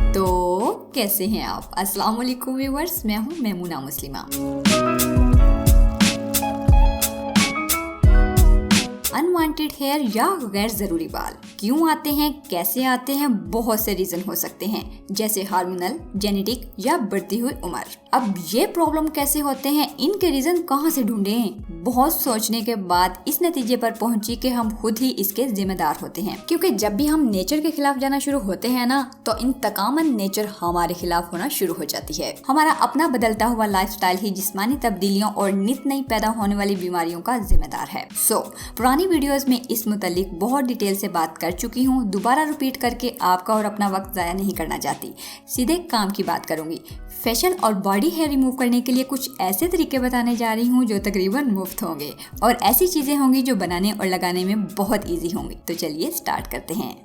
तो कैसे हैं आप? अस्सलाम वालेकुम व्यूअर्स, मैं हूं मैमूना मुस्लिमा। अनवांटेड हेयर या गैर जरूरी बाल क्यों आते हैं, कैसे आते हैं? बहुत से रीजन हो सकते हैं, जैसे हार्मोनल, जेनेटिक या बढ़ती हुई उम्र। अब ये प्रॉब्लम कैसे होते हैं, इनके रीजन कहाँ से ढूंढें? बहुत सोचने के बाद इस नतीजे पर पहुंची कि हम खुद ही इसके जिम्मेदार होते हैं, क्योंकि जब भी हम नेचर के खिलाफ जाना शुरू होते हैं ना, तो इंतकामन नेचर हमारे खिलाफ होना शुरू हो जाती है। हमारा अपना बदलता हुआ लाइफस्टाइल ही जिस्मानी तब्दीलियों और नित नई पैदा होने वाली बीमारियों का जिम्मेदार है। पुरानी वीडियोस में इस मुतालिक बहुत डिटेल से बात कर चुकी हूँ, दोबारा रिपीट करके आपका और अपना वक्त जाया नहीं करना चाहती। सीधे काम की बात करूंगी। फेशियल और बॉडी हेयर रिमूव करने के लिए कुछ ऐसे तरीके बताने जा रही हूँ जो तकरीबन मुफ्त होंगे, और ऐसी चीजें होंगी जो बनाने और लगाने में बहुत इजी होंगी। तो चलिए स्टार्ट करते हैं।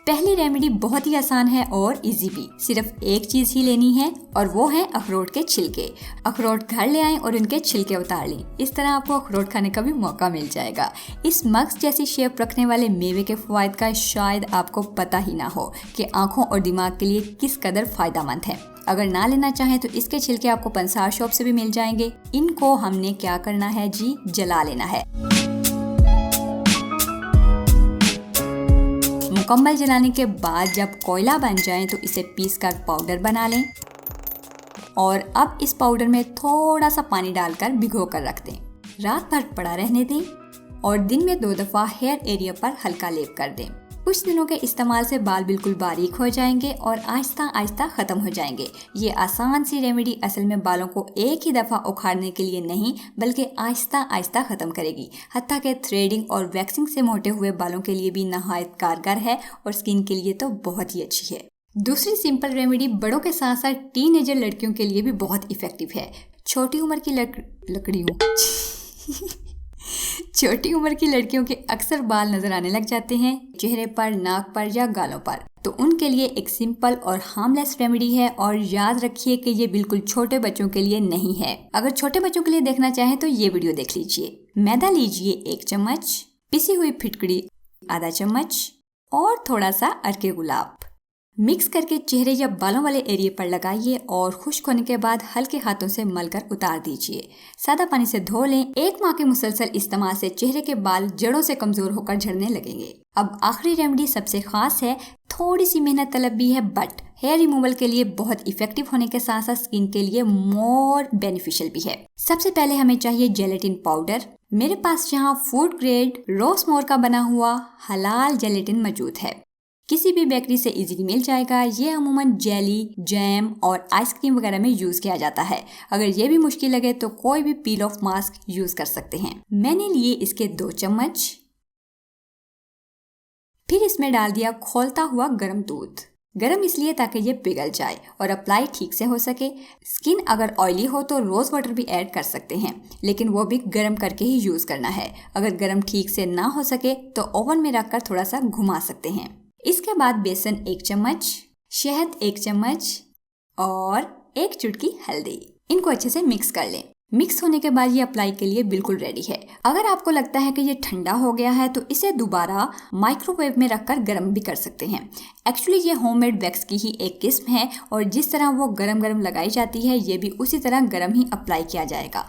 पहली रेमेडी बहुत ही आसान है और इजी भी। सिर्फ एक चीज ही लेनी है और वो है अखरोट के छिलके। अखरोट घर ले आएं और उनके छिलके उतार लें। इस तरह आपको अखरोट खाने का भी मौका मिल जाएगा। इस मग्स जैसी शेप रखने वाले मेवे के फवायद का शायद आपको पता ही ना हो कि आंखों और दिमाग के लिए किस कदर फायदेमंद है। अगर ना लेना चाहें तो इसके छिलके आपको पंसार शॉप से भी मिल जाएंगे। इनको हमने क्या करना है जी, जला लेना है। मुकम्मल जलाने के बाद जब कोयला बन जाए तो इसे पीस कर पाउडर बना लें, और अब इस पाउडर में थोड़ा सा पानी डालकर भिगो कर रख दें। रात भर पड़ा रहने दें और दिन में 2 दफा हेयर एरिया पर हल्का लेप कर दें। कुछ दिनों के इस्तेमाल से बाल बिल्कुल बारीक हो जाएंगे और आहिस्ता आहिस्ता खत्म हो जाएंगे। ये आसान सी रेमेडी असल में बालों को एक ही दफा उखाड़ने के लिए नहीं, बल्कि आहिस्ता आहिस्ता खत्म करेगी। हत्ता के थ्रेडिंग और वैक्सिंग से मोटे हुए बालों के लिए भी नहायत कारगर है और स्किन के लिए तो बहुत ही अच्छी है। दूसरी सिंपल रेमेडी बड़ों के साथ साथ टीनेजर लड़कियों के लिए भी बहुत इफेक्टिव है। छोटी उम्र की लड़कियों के अक्सर बाल नजर आने लग जाते हैं चेहरे पर, नाक पर या गालों पर। तो उनके लिए एक सिंपल और हार्मलेस रेमेडी है, और याद रखिए कि ये बिल्कुल छोटे बच्चों के लिए नहीं है। अगर छोटे बच्चों के लिए देखना चाहें तो ये वीडियो देख लीजिए। मैदा लीजिए 1 चम्मच, पिसी हुई फिटकड़ी आधा चम्मच और थोड़ा सा अर्के गुलाब। मिक्स करके चेहरे या बालों वाले एरिया पर लगाइए और खुश्क होने के बाद हल्के हाथों से मलकर उतार दीजिए। सादा पानी से धो लें। 1 माह के मुसलसल इस्तेमाल से चेहरे के बाल जड़ों से कमजोर होकर झड़ने लगेंगे। अब आखिरी रेमेडी सबसे खास है, थोड़ी सी मेहनत तलब भी है, बट हेयर रिमूवल के लिए बहुत इफेक्टिव होने के साथ साथ स्किन के लिए मोर बेनिफिशियल भी है। सबसे पहले हमें चाहिए जेलेटिन पाउडर। मेरे पास यहाँ फूड ग्रेड रोसमोर का बना हुआ हलाल जेलेटिन मौजूद है। किसी भी बेकरी से इजीली मिल जाएगा। ये अमूमन जेली, जैम और आइसक्रीम वगैरह में यूज किया जाता है। अगर ये भी मुश्किल लगे तो कोई भी पील ऑफ मास्क यूज कर सकते हैं। मैंने लिए इसके 2 चम्मच। फिर इसमें डाल दिया खौलता हुआ गर्म दूध। गर्म इसलिए ताकि ये पिघल जाए और अप्लाई ठीक से हो सके। स्किन अगर ऑयली हो तो रोज वाटर भी ऐड कर सकते हैं, लेकिन वो भी गर्म करके ही यूज करना है। अगर गर्म ठीक से ना हो सके तो ओवन में रखकर थोड़ा सा घुमा सकते हैं। इसके बाद बेसन 1 चम्मच, शहद 1 चम्मच और 1 चुटकी हल्दी। इनको अच्छे से मिक्स कर लें। मिक्स होने के बाद ये अप्लाई के लिए बिल्कुल रेडी है। अगर आपको लगता है कि ये ठंडा हो गया है तो इसे दोबारा माइक्रोवेव में रखकर गर्म भी कर सकते हैं। एक्चुअली ये होममेड वैक्स की ही एक किस्म है, और जिस तरह वो गरम गरम लगाई जाती है ये भी उसी तरह गरम ही अप्लाई किया जाएगा।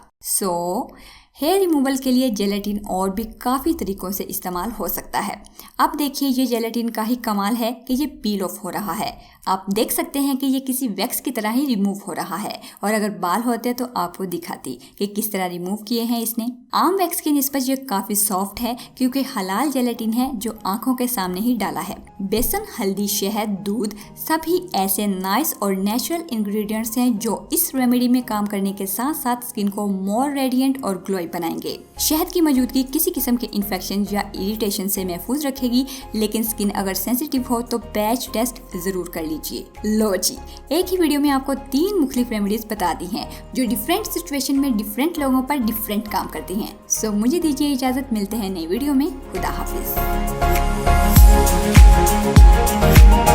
हेयर रिमूवल के लिए जेलेटिन और भी काफ़ी तरीकों से इस्तेमाल हो सकता है। अब देखिए, ये जेलेटिन का ही कमाल है कि ये पील ऑफ हो रहा है। आप देख सकते हैं कि ये किसी वैक्स की तरह ही रिमूव हो रहा है, और अगर बाल होते तो आपको दिखाती कि किस तरह रिमूव किए हैं इसने। आम वैक्स की निस्बत ये काफ़ी सॉफ्ट है क्योंकि हलाल जेलेटिन है जो आंखों के सामने ही डाला है। बेसन, हल्दी, शहद, दूध सभी ऐसे नाइस और नेचुरल इंग्रेडिएंट्स हैं जो इस रेमेडी में काम करने के साथ साथ स्किन को मोर रेडिएंट और ग्लोई बनाएंगे। शहद की मौजूदगी किसी किस्म के इन्फेक्शन या इरिटेशन से महफूज रखेगी, लेकिन स्किन अगर सेंसिटिव हो तो पैच टेस्ट जरूर कर लीजिए। लो जी, एक ही वीडियो में आपको 3 मुख्तलिफ रेमेडीज बता दी हैं जो डिफरेंट सिचुएशन में डिफरेंट लोगों पर डिफरेंट काम करती हैं। सो मुझे दीजिए इजाजत, मिलते हैं नई वीडियो में। खुदा हाफिज।